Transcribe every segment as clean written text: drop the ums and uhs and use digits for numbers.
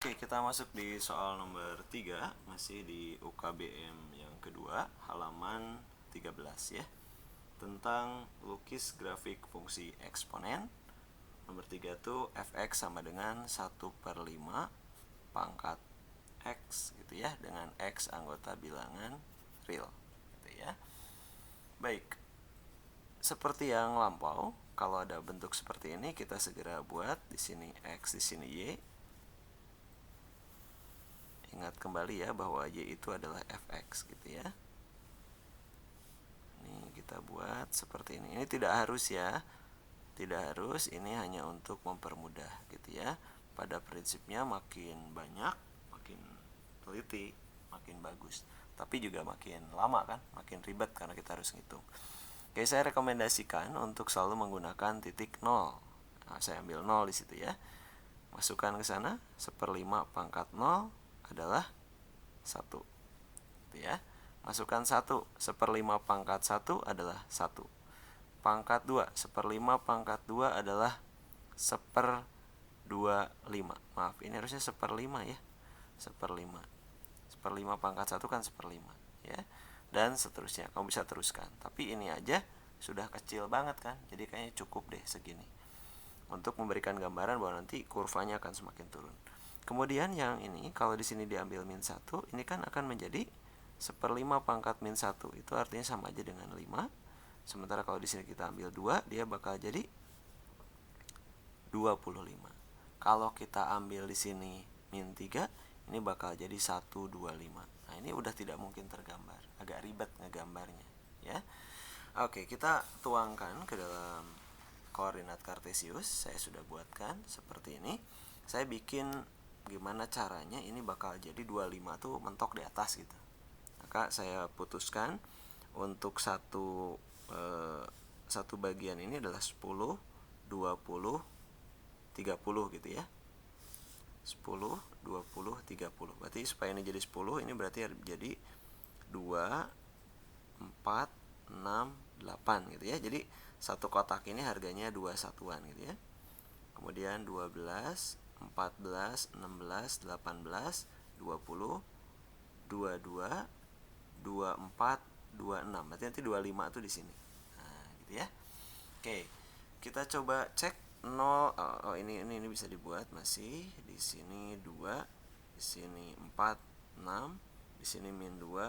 Oke, kita masuk di soal nomor 3, masih di UKBM yang kedua, halaman 13 ya. Tentang lukis grafik fungsi eksponen. Nomor 3 itu fx sama dengan 1/5 pangkat x gitu ya, dengan x anggota bilangan real gitu ya. Baik, seperti yang lampau, kalau ada bentuk seperti ini kita segera buat di sini x, di sini y. Ingat kembali ya bahwa y itu adalah fx gitu ya. Ini kita buat seperti ini. Ini tidak harus ya. Tidak harus, ini hanya untuk mempermudah gitu ya. Pada prinsipnya makin banyak, makin teliti, makin bagus. Tapi juga makin lama kan, makin ribet karena kita harus ngitung. Oke, saya rekomendasikan untuk selalu menggunakan titik 0. Nah, saya ambil 0 di situ ya. Masukkan ke sana, 1/5 pangkat 0 adalah 1. Gitu ya. Masukkan 1, 1/5 pangkat 1 adalah 1. Pangkat 2, 1/5 pangkat 2 adalah 1/25. Maaf, ini harusnya 1/5 ya. 1/5. 1/5 pangkat 1 kan 1/5 ya. Dan seterusnya, kamu bisa teruskan. Tapi ini aja sudah kecil banget kan. Jadi kayaknya cukup deh segini. Untuk memberikan gambaran bahwa nanti kurvanya akan semakin turun. Kemudian yang ini, kalau di sini diambil min 1, ini kan akan menjadi 1/5 pangkat min 1. Itu artinya sama aja dengan 5. Sementara kalau di sini kita ambil 2, dia bakal jadi 25. Kalau kita ambil di sini min 3, ini bakal jadi 125. Nah, ini udah tidak mungkin tergambar. Agak ribet ngegambarnya, ya. Oke, kita tuangkan ke dalam koordinat kartesius. Saya sudah buatkan seperti ini. Saya bikin gimana caranya ini bakal jadi 25 tuh mentok di atas gitu. Maka saya putuskan untuk satu bagian ini adalah 10, 20, 30 gitu ya. 10, 20, 30. Berarti supaya ini jadi 10, ini berarti jadi 2, 4, 6, 8 gitu ya. Jadi satu kotak ini harganya 2 satuan gitu ya. Kemudian 12, 14, 16, 18, 20, 22, 24, 26. Berarti nanti 25 tuh di sini. Nah, gitu ya. Oke. Kita coba cek 0. Ini bisa dibuat masih. Di sini 2, di sini 4, 6, di sini min 2,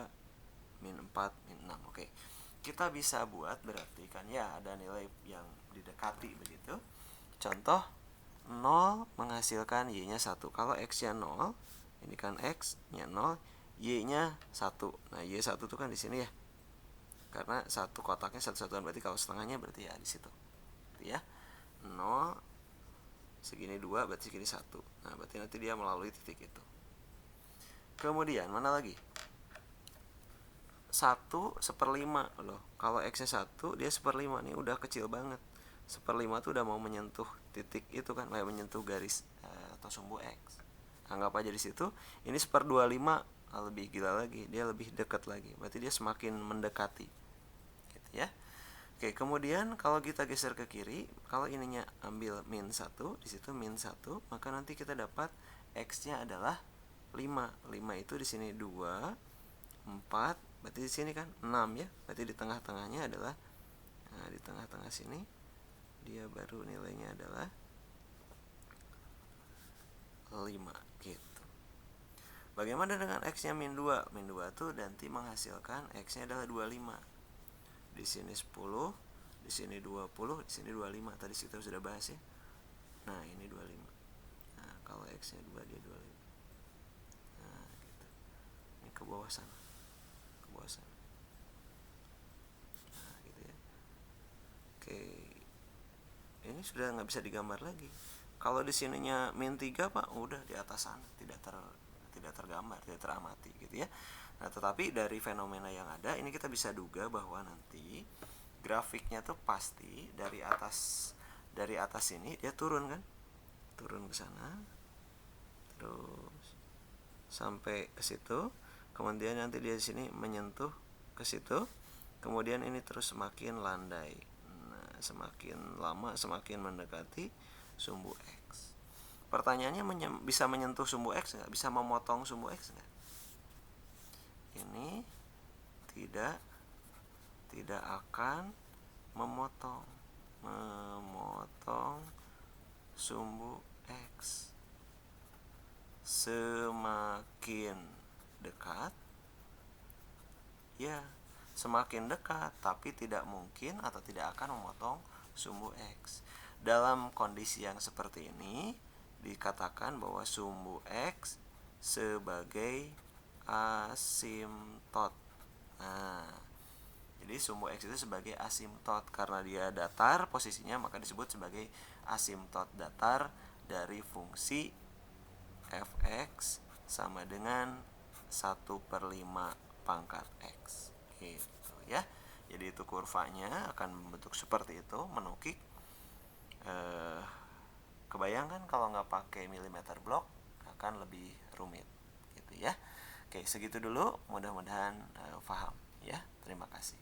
min 4, min 6. Oke. Kita bisa buat berarti kan ya ada nilai yang didekati begitu. Contoh 0 menghasilkan y-nya 1. Kalau x-nya 0, ini kan x-nya 0, y-nya 1. Nah, y1 itu kan di sini ya. Karena satu kotaknya satu satuan, berarti kalau setengahnya berarti ya di situ. Gitu ya. 0 segini 2 berarti segini 1. Nah, berarti nanti dia melalui titik itu. Kemudian mana lagi? 1 1/5 loh. Kalau x-nya 1, dia 1/5 nih udah kecil banget. 1/5 tuh udah mau menyentuh titik itu kan, kayak menyentuh garis atau sumbu x. Anggap aja di situ. Ini 1/25 lebih gila lagi, dia lebih dekat lagi. Berarti dia semakin mendekati. Gitu ya. Oke, kemudian kalau kita geser ke kiri, kalau ininya ambil min 1, di situ min 1, maka nanti kita dapat x-nya adalah 5. 5 itu di sini 2, 4, berarti di sini kan 6 ya. Berarti di tengah-tengahnya adalah di tengah-tengah sini dia baru nilainya adalah 5 gitu. Bagaimana dengan x-nya min 2? Min 2 tuh nanti menghasilkan x-nya adalah 25. Di sini 10, di sini 20, di sini 25. Tadi kita sudah bahas ya. Nah, ini 25. Nah, kalau x-nya 2 dia 25. Nah, gitu. Ini ke bawah sana. Ke bawah sana. Nah, gitu ya. Oke. Ini sudah nggak bisa digambar lagi. Kalau di sininya min 3, Pak, udah di atas sana, tidak tergambar, tidak teramati gitu ya. Nah, tetapi dari fenomena yang ada ini kita bisa duga bahwa nanti grafiknya tuh pasti dari atas sini dia turun kan? Turun ke sana. Terus sampai ke situ. Kemudian nanti dia di sini menyentuh ke situ. Kemudian ini terus semakin landai. Nah, semakin lama semakin mendekati sumbu x. Pertanyaannya bisa menyentuh sumbu X nggak? Bisa memotong sumbu X nggak? Ini tidak akan memotong sumbu X. Semakin dekat, ya semakin dekat, tapi tidak mungkin atau tidak akan memotong sumbu X. Dalam kondisi yang seperti ini dikatakan bahwa sumbu X sebagai asimtot. Nah, jadi sumbu X itu sebagai asimtot karena dia datar posisinya, maka disebut sebagai asimtot datar dari fungsi fx sama dengan 1/5 pangkat x gitu ya. Jadi itu kurvanya akan membentuk seperti itu, menukik. Kebayangkan kalau nggak pakai milimeter block akan lebih rumit gitu ya. Oke, segitu dulu, mudah-mudahan paham ya. Terima kasih.